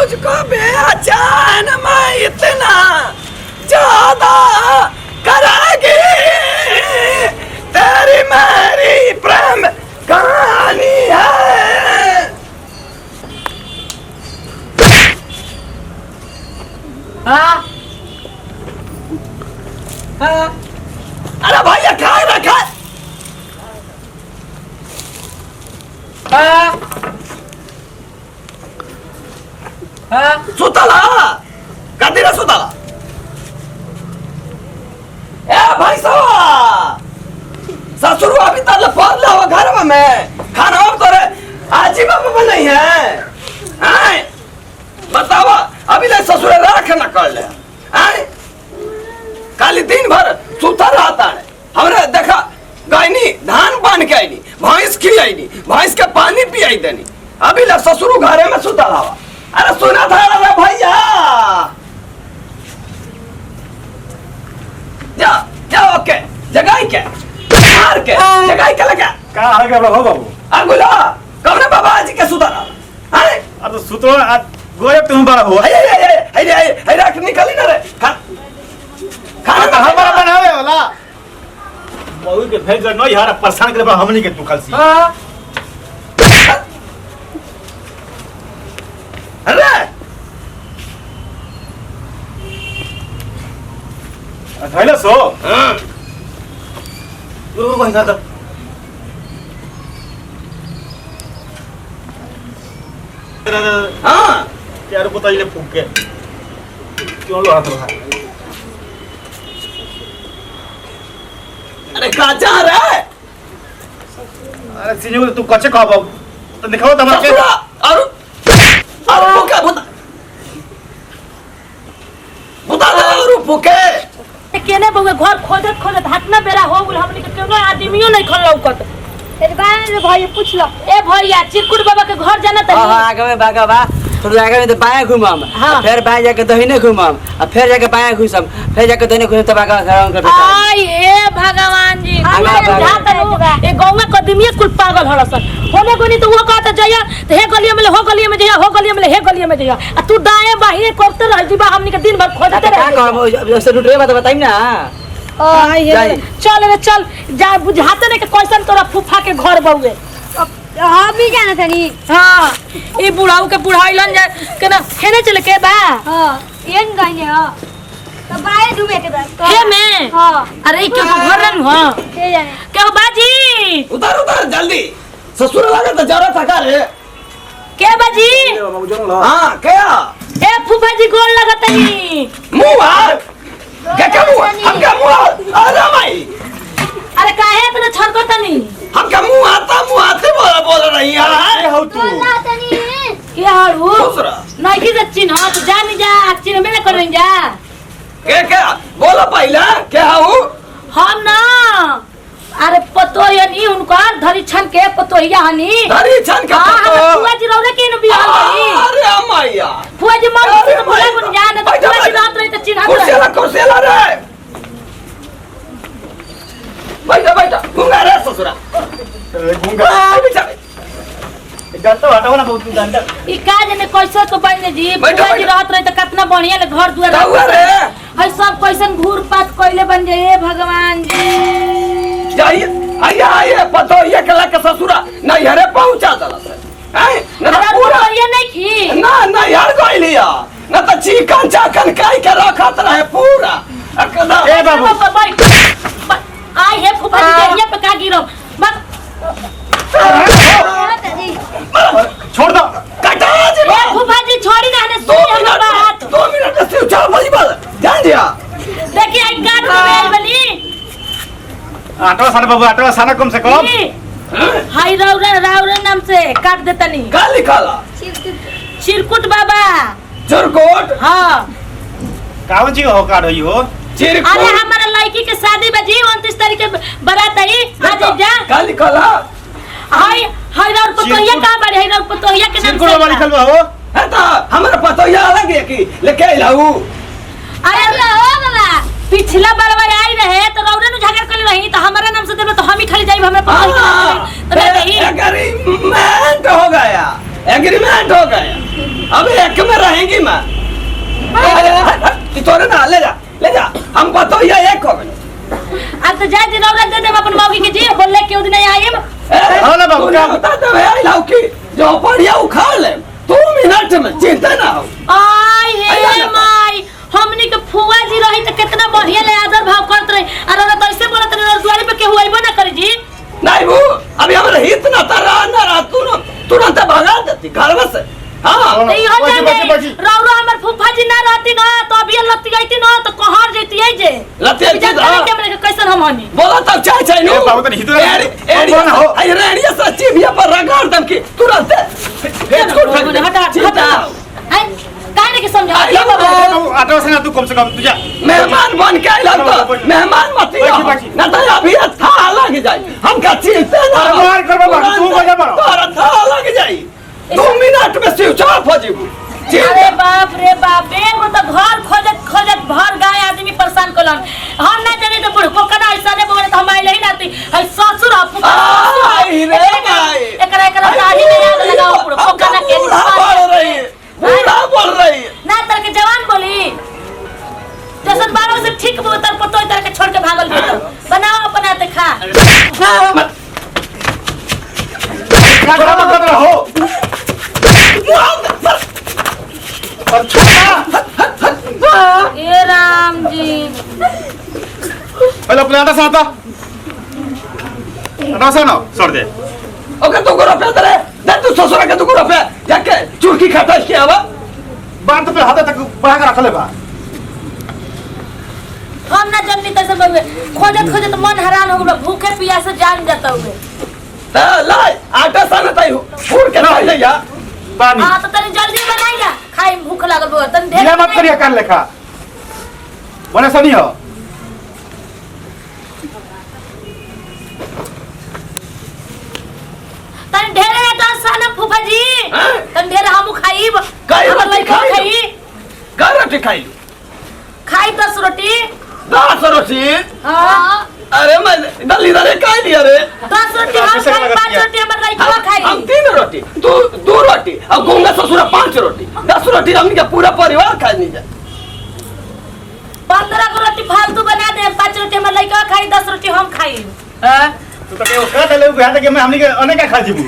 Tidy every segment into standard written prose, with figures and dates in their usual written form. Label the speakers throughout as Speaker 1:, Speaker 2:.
Speaker 1: मुझको बेचैन मैं इतना ज्यादा करेगी तेरी मेरी प्रेम कहानी है। हाँ हाँ अरे भैया खाए ना खाए। हाँ हाँ सुतला कदी ना सुतला ए भाई साहब ससुर अभी तक पड़ला हो घर में खाना अब तोरे आजी बाबा नहीं है हैं बतावा अभी ले ससुर राख न कर ले हैं खाली दिन भर सुता रहता है। हमरे देखा गईनी धान बांध के आईनी भैंस खियाईनी भैंस के पानी पियाई देनी अभी ले ससुर घरे में सुता रहा। अरे सुना था रे भैया जा जा ओके जगाई के मार के जगाई के लगा
Speaker 2: का आ गया बाबू बाबू
Speaker 1: अगुला कबरे बाबा जी के सुता रहा। अरे
Speaker 2: अब तो सुतो आज गोए तुम बड़ा हो
Speaker 1: अरे रख निकली ना रे खाना
Speaker 2: तो हमारा बनावे वाला बहु के भेज न यार परेशान करे हमनी के तू कल सी
Speaker 1: अरे
Speaker 2: धैले सो गुरु भाई ना
Speaker 1: हां
Speaker 2: यार बताइए फूक के क्यों लो हाथ रहा।
Speaker 1: अरे कहां जा रहा है।
Speaker 2: अरे सीने तू कच्चे कह बाबू तो दिखाओ तमार के
Speaker 1: और फूके बुता और फूके
Speaker 3: केने बउए घर खोदत खोदत हाथ ना बेरा हो गेल हमनी के केनो आदमियो नहीं खन लौकत। फिर बारे भाई पूछ लो ए भैया चिरकुट बाबा के घर जाना त
Speaker 4: हां आगे में भागा बा थोड़ा आगे में तो बाएं घुमाम फिर बाएं जाके दहिने घुमाम और फिर जाके बाएं घुसम फिर जाके दहिने घुसम तब आगे घर कर
Speaker 3: आई हे भगवान जी ए गांव में कदमिया कुल पागल हड़सन होने कोनी तो वो कहता जया तो हे गलिया में हो गलिया में जया हो गलिया में हे गलिया में जया आ तू दाएं बाहिर करते रह जीबा हमनी के दिन भर खोजते रह
Speaker 4: का कहबो जैसे रुटरे बात बताइम ना
Speaker 3: आई हे चल रे चल जा बुझाते ने के कैसन तोरा फूफा के घर बउए
Speaker 5: हाँ भी जाना था नी।
Speaker 3: हाँ ये बुढ़ाऊ के बुढ़ाईलन जा के ना खेने चले के बा
Speaker 5: हाँ ये न गई हाँ तो बाहर डूबे के बाद
Speaker 3: हे में
Speaker 5: हाँ
Speaker 3: अरे क्या घर रन हो
Speaker 5: ये जाने
Speaker 3: क्या बाजी
Speaker 1: उतार उतार जल्दी ससुर लगा तो जरा थका रे
Speaker 3: क्या बाजी
Speaker 1: हां क्या
Speaker 3: ए फूफा जी गोल लगतनी
Speaker 1: मुंह आ क्या मुंह हम क्या मुंह अरे भाई
Speaker 3: अरे काहे इतना छरकतनी
Speaker 1: हम क्या मुंह आते बोल रही है
Speaker 2: हो तू
Speaker 5: बोला था नी
Speaker 3: क्या हारू
Speaker 1: दूसरा
Speaker 3: नहीं की सच्ची ना तो जानी जा चिन्ह में कर जा
Speaker 1: क्या बोलो पहला क्या हूँ
Speaker 3: हम ना अरे पतोया नहीं उनका धरी छन के पतोया हनी
Speaker 1: धरी छन के
Speaker 3: फुआ जी रौरे के न बियाह करी
Speaker 1: अरे मैया
Speaker 3: फुआ जी मर से तो भला गुन जान तो फुआ जी रात रही तो चिन्ह
Speaker 1: कुर्सीला रे बैठा घूंगा रे ससुरा
Speaker 2: घूंगा डंडा हटाओ ना बहुत डंडा
Speaker 3: ई का जने कैसे तो बने जी फुआ जी रात रही तो कितना बढ़िया ले घर दुआर
Speaker 1: रे
Speaker 3: हई सब कैसन घूर पात कइले बन जाए भगवान जी
Speaker 1: जाइए आइए पतो ये कला के ससुरा नहीं हरे पहुंचा दला से हैं ना पूरा
Speaker 3: ये नहीं खी
Speaker 1: ना यार कोई लिया ना तो चिकन चाकन काई के रखत रहे पूरा अकदा
Speaker 2: ए बाबू
Speaker 3: आई है फुफा जी देहिया पे का गिरो बस
Speaker 2: छोड़ दो
Speaker 1: कटा जी
Speaker 3: ए फुफा जी छोड़ी ना ने सुनी हमर बात
Speaker 1: 2 मिनट में सिर्फ चल बड़ी बात ध्यान दिया
Speaker 3: देखिए आई काट के बेल बनी
Speaker 2: आटवा साना बाबू आटवा साना कम से कम
Speaker 3: हाय रावरे नाम से काट देतनी
Speaker 1: का लिखाला
Speaker 3: चिरकुट बाबा
Speaker 1: चिरकुट
Speaker 3: हां
Speaker 2: कावन जी हो काट होई हो
Speaker 1: चिरकुट
Speaker 3: अरे हमारा लड़की के शादी बजी 29 तारीख के बारात आई आज जा
Speaker 1: का लिखाला
Speaker 3: हाय राउर पतोहिया का बारे हाय राउर पतोहिया के नाम
Speaker 2: चिरकुट बाबा लिखल बा हो
Speaker 1: है तो हमरा पतो या अलग है कि लेके लाऊ
Speaker 3: अरे हो बाबा पिछला बार आई रहे तो रौरे नु झगड़ कर रही तो हमारा नाम से देबे तो हम ही खाली जाई हमरा पतोहिया तो नहीं
Speaker 1: एग्रीमेंट हो गया एग्रीमेंट मिनट हो गए, अब एक में रहेंगी मैं। तोरे ना ले जा, हम बताओ ये एक हो गए।
Speaker 3: अब तो जाए दिन औरत दे दे अपन मौगी के जी बोल ले क्यों दिन नहीं आई
Speaker 2: हाँ ना बाबू, क्या
Speaker 1: बता दे भाई लौकी जो बढ़िया उखाड़ ले 2 मिनट में, चिंता ना हो।
Speaker 3: आई हे माई हमनी के फुआ जी रही तो कितना बढ़िया ले आदर भाव करत रही और औरत ऐसे बोलत रही द्वारी पे केहू आइबो ना करी जी।
Speaker 1: नहीं वो अभी हमारे हित ना तारा तुरंत भगा देती घर से। हाँ
Speaker 3: नहीं हो
Speaker 2: बची,
Speaker 3: जाए
Speaker 2: बची।
Speaker 3: रौरो हमर फुफा जी ना रहती ना तो अभी लत्ती गईती ना तो कहर जैती है जे
Speaker 1: लत्ती गईती
Speaker 3: जब
Speaker 1: हाँ।
Speaker 3: के हमरे कैसन हम हनी
Speaker 1: बोला तब चाय नो
Speaker 2: ए, बाबू तनी हितो ना हो।
Speaker 1: रेडियो से चिबिया पर रगड़ दम की तुरंत फेंक को फेंक
Speaker 3: हटा
Speaker 1: चिंता
Speaker 3: हटा
Speaker 1: ना हो।
Speaker 3: काहे के समझा
Speaker 1: आई लव
Speaker 2: बाबू आटा से ना तू कम से कम तुझा
Speaker 1: मेहमान बन के आइला तो मेहमान मत
Speaker 2: बाकी।
Speaker 1: ना तो अभी था लग जाए हमका चिंता ना हो।
Speaker 2: मार कर बाबा, तू बजा बड़ा।
Speaker 1: तोरा था लग जाए 2 मिनट में स्विच ऑफ हो जीबू।
Speaker 3: अरे बाप रे बाप एगो तो घर खोजत खोजत भर गाय आदमी परेशान कलन हम ना जाने तो बुढ़को कना ऐसा ने बोले तो हम आइले ही नाती है ससुर अपू
Speaker 1: आई रे भाई
Speaker 3: एकरा दाढ़ी में आग लगाओ बुढ़को कना के
Speaker 1: बूढ़ा बोल रही है
Speaker 3: ना तर के जवान बोली जैसे बालों से ठीक बोतर पतो तरह के छोड़ के भागल भेल बनाओ बनाते खा
Speaker 2: क्या कर रहा हो और छोटा
Speaker 3: ए राम जी
Speaker 2: पहले अपने आटा साता आटा सानो छोड़ दे।
Speaker 1: ओके तू को रुपया दे तू ससुर के तू को रुपया जाके चुरकी खाता के आवा
Speaker 2: बांध पे हाथ तक बढ़ा के रख ले बा।
Speaker 3: हम ना जन्मी तैसे बउए खोजत खोजत मन हैरान हो गलो भूखे प्यासे जान जाता हुए
Speaker 1: ता लाई आटा साना ताई फूर के लाई ले जा
Speaker 2: पानी
Speaker 3: हां तो तनी जल्दी बनाई जा खाई भूख लागल बो तनी
Speaker 2: ढीला मत करिए कर लेखा बने सनी हो
Speaker 3: तनी ढेरे आटा साना फूफा जी तनी ढेरे हमू खाईब
Speaker 1: काई
Speaker 3: हमर
Speaker 1: रोटी
Speaker 3: लइका
Speaker 1: खाई का रोटी खाई
Speaker 3: खाई 10 रोटी
Speaker 1: 10 रोटी
Speaker 3: हां
Speaker 1: अरे मैं दली दले खाई लिया रे
Speaker 3: 10 रोटी हम खाई 5 रोटी हमर लइका खाई
Speaker 1: हम 3 रोटी तू 2 रोटी अब गंगा ससुर 5 रोटी 10 रोटी हमनी का पूरा परिवार खाई नहीं जा
Speaker 3: 15 रोटी फालतू बना दे 5 रोटी हमर लइका खाई 10 रोटी हम खाई
Speaker 2: हां तू तो के खा ले बुझा के मैं हमनी के अनेक खा जीबू।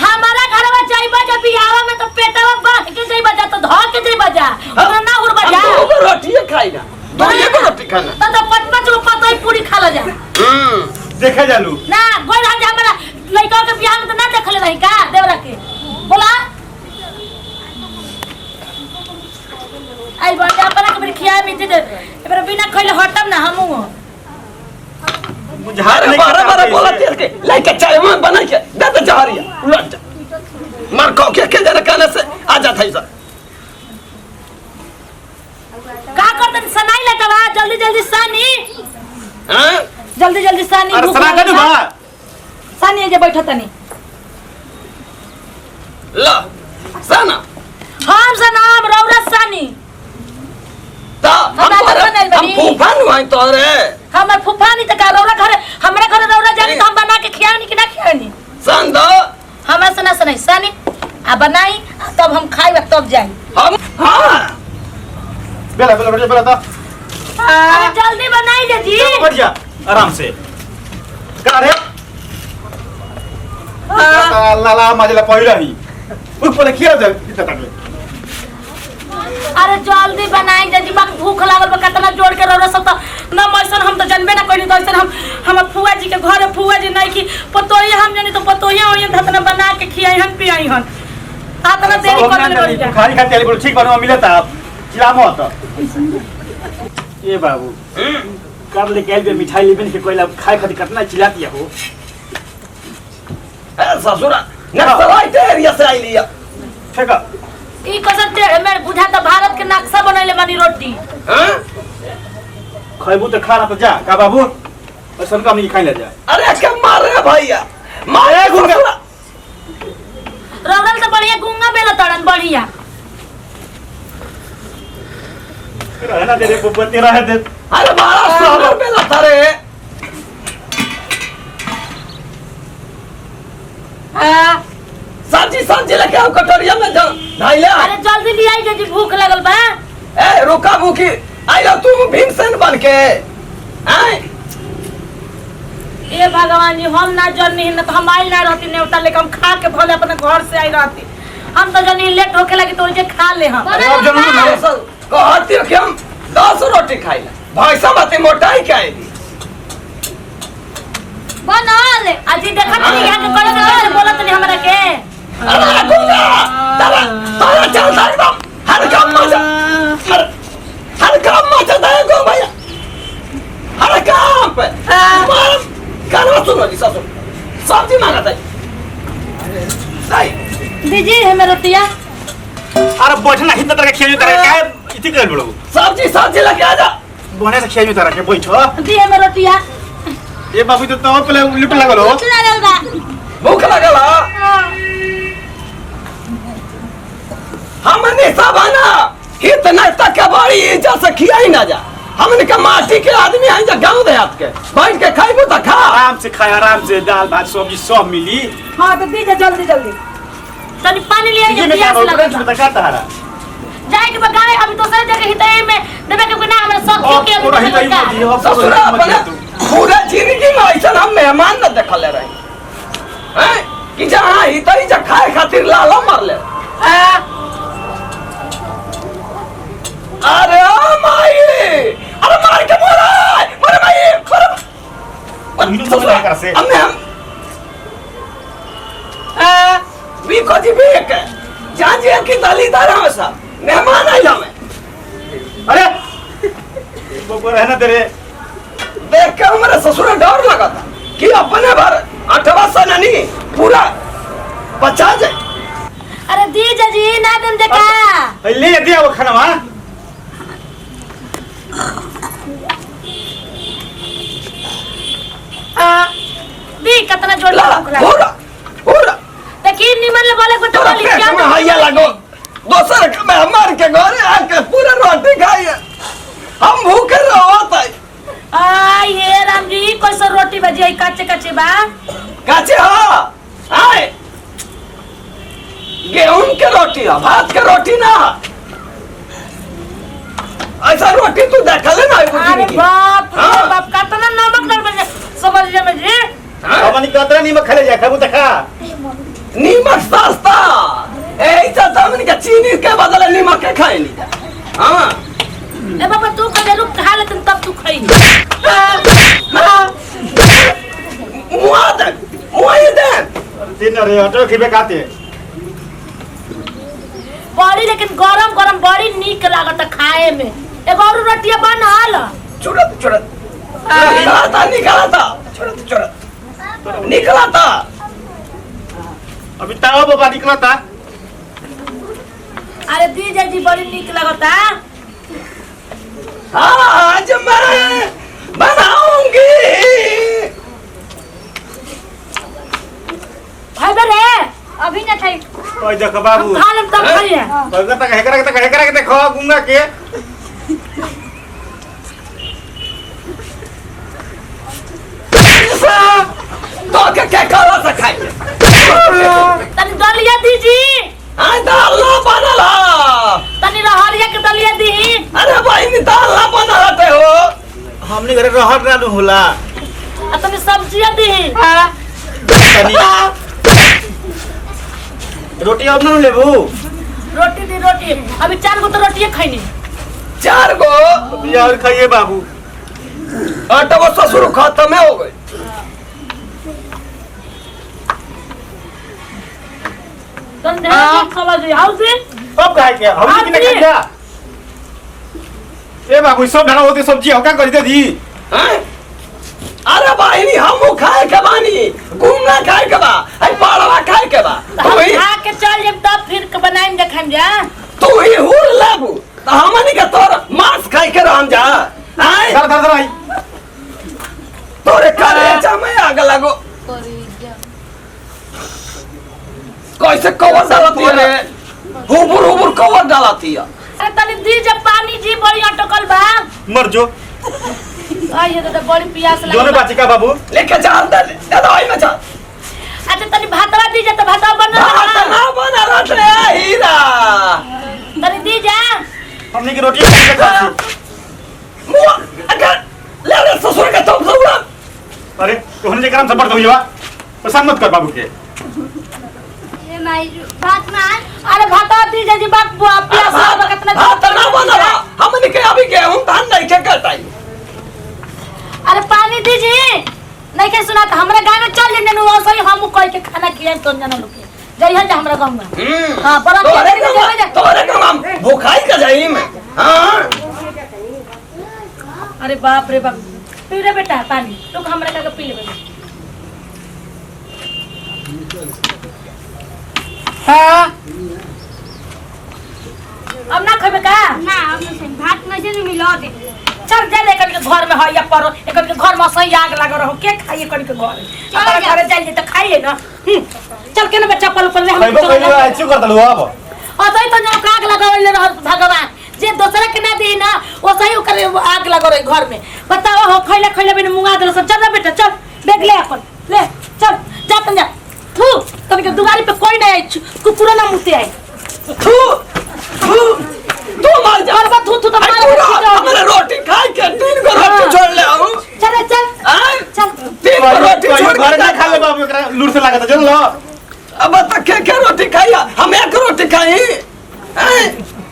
Speaker 3: हमारा घरवा जाइबा जब बियाह में तो पेटवा बांध के जाइबा जा तो धो के जाइबा जा हमरा ना उड़बा जा
Speaker 1: हम 2 रोटी खाई ना 2 रोटी खाना
Speaker 3: तो 5-5 गो पतोई पूरी खा ल जा
Speaker 2: देखे जालू
Speaker 3: ना गोल हम हमरा लइका के बियाह में तो ना देखले रही का देवरा के बोला आई बड़ा पर के खिया में दे एबर बिना खइले हटम ना हमहु
Speaker 2: बुझा
Speaker 1: अरे बारह बोला तेल के लाइक चाय में बना के दे दे जहरिया उलट जा मार को के जरा काने से आ जा थाई सर
Speaker 3: का करते सनाई लटवा जल्दी जल्दी सानी
Speaker 1: हैं
Speaker 3: जल्दी जल्दी सानी
Speaker 2: अरे सना कर बा
Speaker 3: सानी जे बैठो तनी
Speaker 1: ला साना
Speaker 3: हम सनाम रौरा सानी
Speaker 1: ता हम फूफान हुआ तोरे
Speaker 3: हमर फुफानी त का रौरा घरे हमरा घरे रौरा जानी त हम बना के खियानी कि ना खियानी
Speaker 1: सन दो
Speaker 3: हमरा सना सनाई सानी आ बनाई तब हम खाई तब जाई
Speaker 1: हम हां
Speaker 2: बेला तो
Speaker 3: अरे जल्दी बनाई जे जी
Speaker 2: बैठ जा आराम से का रे लाला मजला पहिला ही ऊपर खिया जा इतना तक
Speaker 3: अरे जल्दी बनाई जे जी बक भूख लागल बा कतना जोड़ के रौरा सब त न मैसन हम त जानबे ना कइनी त ऐसन हम फुआ जी के घरे फुआ जी नहीं की पतोही हम जानी तो पतोही होई धतना बना के खियाई हम पियाई हन आतना देरी कर ले बड़ी
Speaker 2: खाली खाते वाली बोल ठीक बनवा मिलता चिरा मत ए बाबू कर ले के मिठाई लेबन के कोइला खाए खातिर कितना चिल्ला दिया हो
Speaker 1: ए ससुरा न सलाई तेरिया से आई लिया
Speaker 2: ठीक है
Speaker 3: ई कसम टेढ़ में बुझा त भारत के नक्शा बनैले बानी रोटी
Speaker 1: हैं
Speaker 2: खैबू तो खा ना तो जा का बाबू ऐसा काम नहीं खाई ले जा
Speaker 1: अरे के मार रे भैया मारे गुंगा
Speaker 3: रौरल तो बढ़िया गुंगा बेला तड़न बढ़िया
Speaker 2: रहना दे रे बुब्बा तेरा है दे
Speaker 1: अरे मारा सागर पे लता रे
Speaker 3: हां
Speaker 1: सब्जी सब्जी सब्जी लेके आओ कटोरिया में ढाई ले।
Speaker 3: अरे जल्दी ले आई जी, भूख लगल बा।
Speaker 1: ए रुका भूखी आई लो तू भीमसेन बन के। आए
Speaker 3: ए भगवान जी, हम ना जर्नी न तो हम आई ना रहती नेवता लेके, हम खा के भले अपने घर से आई रहती। हम तो जर्नी लेट होके लगी तो उनके खा ले हम।
Speaker 2: अरे अब जरूर ना
Speaker 1: कहती हो कि हम 10 रोटी खाई ला भैंसा बाती मोटाई के आएगी।
Speaker 5: बनल
Speaker 3: अजी देखत नहीं यहाँ के करे से बोलत नहीं हमरा के।
Speaker 1: अरे गुंगा तारा तारा चलता एकदम हर काम मजा हर काम मजा दे गो भैया हर काम पे मार करवा सुनो जी ससुर सब्जी मांगा दे नहीं
Speaker 3: दीजिए है मेरा तिया।
Speaker 2: अरे बैठना हित तरह के खेल तरह काय इति कर बड़ो
Speaker 1: सब्जी सब्जी लेके आ जा
Speaker 2: बने से खेल तरह के बैठो।
Speaker 3: दी है मेरा तिया।
Speaker 2: ये बाबू तो पहले लिप लगल हो
Speaker 5: लगल बा।
Speaker 1: भूख लगल हमने सब है ना इतना तक बड़ी इज्जत से खियाई ना जा। हमने का माटी के आदमी हैं जो गांव देहात के बैठ के खाइबो त खा
Speaker 2: आराम से खाए, आराम से दाल भात सब्जी सब मिली।
Speaker 3: हां तो दीजिए जल्दी जल्दी। तनी पानी ले आइए, प्यास लगा
Speaker 2: का तारा
Speaker 3: जाए के बगाए। अभी दूसरे जगह हितई में देवे के ना हमरा सब के के
Speaker 2: पूरा हित ही हो
Speaker 1: ससुर अपने पूरा जिंदगी में ऐसा हम मेहमान न देखले रही हैं कि जहां हितई जा खाए खातिर लाला मार ले। अरे ओ माई अरे मार के मारे माई
Speaker 2: वीडियो सब लगा कर से
Speaker 1: हम भी को जी भी के जान जी की दलीदार हम सब मेहमान आइला में।
Speaker 2: अरे वो रहना तेरे
Speaker 1: देख के हमारे ससुर डर लगा था कि अपने भर 8वां सननी पूरा बचा जाए।
Speaker 3: अरे दीजिए जी ना दिन देखा
Speaker 2: ले दिया वो खाना वहां
Speaker 3: दी कितना जोड़
Speaker 1: ला
Speaker 3: भूख
Speaker 1: पूरा पूरा
Speaker 3: देखिए निमन ले बोले को तो
Speaker 1: तोरा
Speaker 3: बोली
Speaker 1: पेट
Speaker 3: क्या
Speaker 1: में हैया लगो दोसर के मेहमान के घरे आके पूरा रोटी खाइए हम भूखे रहत है।
Speaker 3: आ ये राम जी कोई सो रोटी भजी है कच्चे कच्चे बा।
Speaker 1: काचे हां आए गेहूं के रोटी है भात के रोटी ना ऐसा रोटी तू देखले ना
Speaker 3: अरे बाप रे
Speaker 1: हाँ।
Speaker 3: बाप कितना नमक डाल बजे समझ ले मुझे।
Speaker 2: हमनी कतरा नीमक खा ले जा खाबू त खा
Speaker 1: नीमक सस्ता ऐसा तो हमने का चीनी के बदले नीमक के खाए नहीं जा। हाँ
Speaker 3: ए बाबा तू कहे रुक खा ले तब तू खाई।
Speaker 1: मुआ दे
Speaker 2: दिन रे ऑटो खिबे खाते
Speaker 3: बड़ी लेकिन गरम गरम बड़ी नीक लागत खाए में। एगो और रोटिया बनल
Speaker 1: चुड़त चुड़त निकला था निकला था
Speaker 2: अभी तावा बाबा निकला था।
Speaker 3: अरे दीजिए जी बड़ी नीक लगता।
Speaker 1: आज मैं बनाऊंगी
Speaker 3: भाई बरे
Speaker 5: अभी न खाई।
Speaker 2: ओए देख बाबू
Speaker 3: खा लेम तब खाइए।
Speaker 2: बरगा तक हेकरा के देखो गुंगा के
Speaker 1: तो क्या करो से खाइए
Speaker 3: तनी दलिया दीजी।
Speaker 1: हाँ दाल ना बनला
Speaker 3: तनी रहरिया के दलिया दी।
Speaker 1: अरे भाई दाल ना बना रहते हो
Speaker 2: हमने घरे रहर ना होला
Speaker 3: आ तनी सब्जियां दी।
Speaker 2: रोटी अब ना लेबू
Speaker 3: रोटी दी रोटी। अभी 4 गो तो रोटियां खाइनी।
Speaker 1: 4 गो
Speaker 2: यार खाइए बाबू।
Speaker 1: आटा वो ससुर खत्म हो गए।
Speaker 3: तन दे समझ आओ से
Speaker 2: अब खाए के हम की ना खाया ए बाबू सब ढाला होते सब्जी हका कर दे दी
Speaker 1: हैं? अरे भाई हम खाए के बानी घूमना खाए के बा आई पाड़वा खाए के बा
Speaker 3: हम खा के चल जब तब फिर के बनाएं देखन जा।
Speaker 1: तू ही हुर लेबू तो हमनी के तोर मांस खाए के रहम जा। आए
Speaker 2: धर धर भाई
Speaker 1: तोरे कलेजा में आग लगो कैसे कवर डालती है रे हुबुर कवर डालती है।
Speaker 3: अरे तनी दी जब पानी जी बड़ी अटकल बा।
Speaker 2: मर जो
Speaker 3: आइए तो बड़ी प्यास
Speaker 2: दोनों
Speaker 3: लागल।
Speaker 2: बाची का बाबू
Speaker 1: लेके जा दे दवाई में जा
Speaker 3: अच्छा तनी भातवा दीजिए तो भातवा बना
Speaker 1: भात ना बना रे हीरा
Speaker 3: तनी दीजिए
Speaker 2: हमने की रोटी कैसे खाती
Speaker 1: मुआ अगर ले रे ससुर का तो सौड़ा
Speaker 2: अरे तो हमने काम सब बढ़ गई बा पसंद मत कर बाबू के
Speaker 5: ये माई बात मान
Speaker 3: अरे भातवा दीजिए जी बाप प्यास लगा कितना
Speaker 1: भात ना बना हमने के अभी गेहूं धान नहीं के कटाई
Speaker 3: अरे पानी दीजिए नहीं के सुना तो हमरा गांव में चल लेने नु सही हम कोई के खाना खिया तो जना लोग जई है हमरा गांव में हां बड़ा
Speaker 1: तोरे गांव हम भूखाई का जाई में हां
Speaker 3: अरे बाप रे बाप पी रे बेटा पानी लोग हमरा का पी ले हां अब ना खबे का
Speaker 5: ना हम से भात में से मिला दे
Speaker 3: चल जा लेकर के घर में है या पर एकर के घर में सही आग लगा रहो के खाइए कर के घर अपन घर जाइए तो खाइए ना चल के ना बच्चा पल पल हम
Speaker 2: खइबो कइले आइछु कर दलु अब
Speaker 3: अतई तो जो आग लगावले रह भगवान जे दूसरा के ना दे ना वो सही ओकर आग लगा रहे घर में बताओ हो खइले खइले बिन मुंगा दे सब चल बेटा चल बैग ले अपन ले चल जा तन जा थू तब के दुआरी पे कोई नहीं आई कुकुरा ना मुते आई
Speaker 1: थू थू तू मार जा
Speaker 3: और थू थू तो मार
Speaker 1: हमारे रोटी खाई के 3 गो रोटी छोड़ ले आऊं
Speaker 3: चल चल चल
Speaker 1: 3 गो रोटी छोड़
Speaker 2: घर ना खा ले बाबू एकरा लूर से लागत जन लो
Speaker 1: अब तक के रोटी खाई हम एक रोटी खाई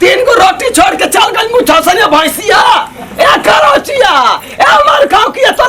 Speaker 1: 3 गो रोटी छोड़ के चल गई मुठा से भैंसिया ए करोचिया ए हमार गांव की तो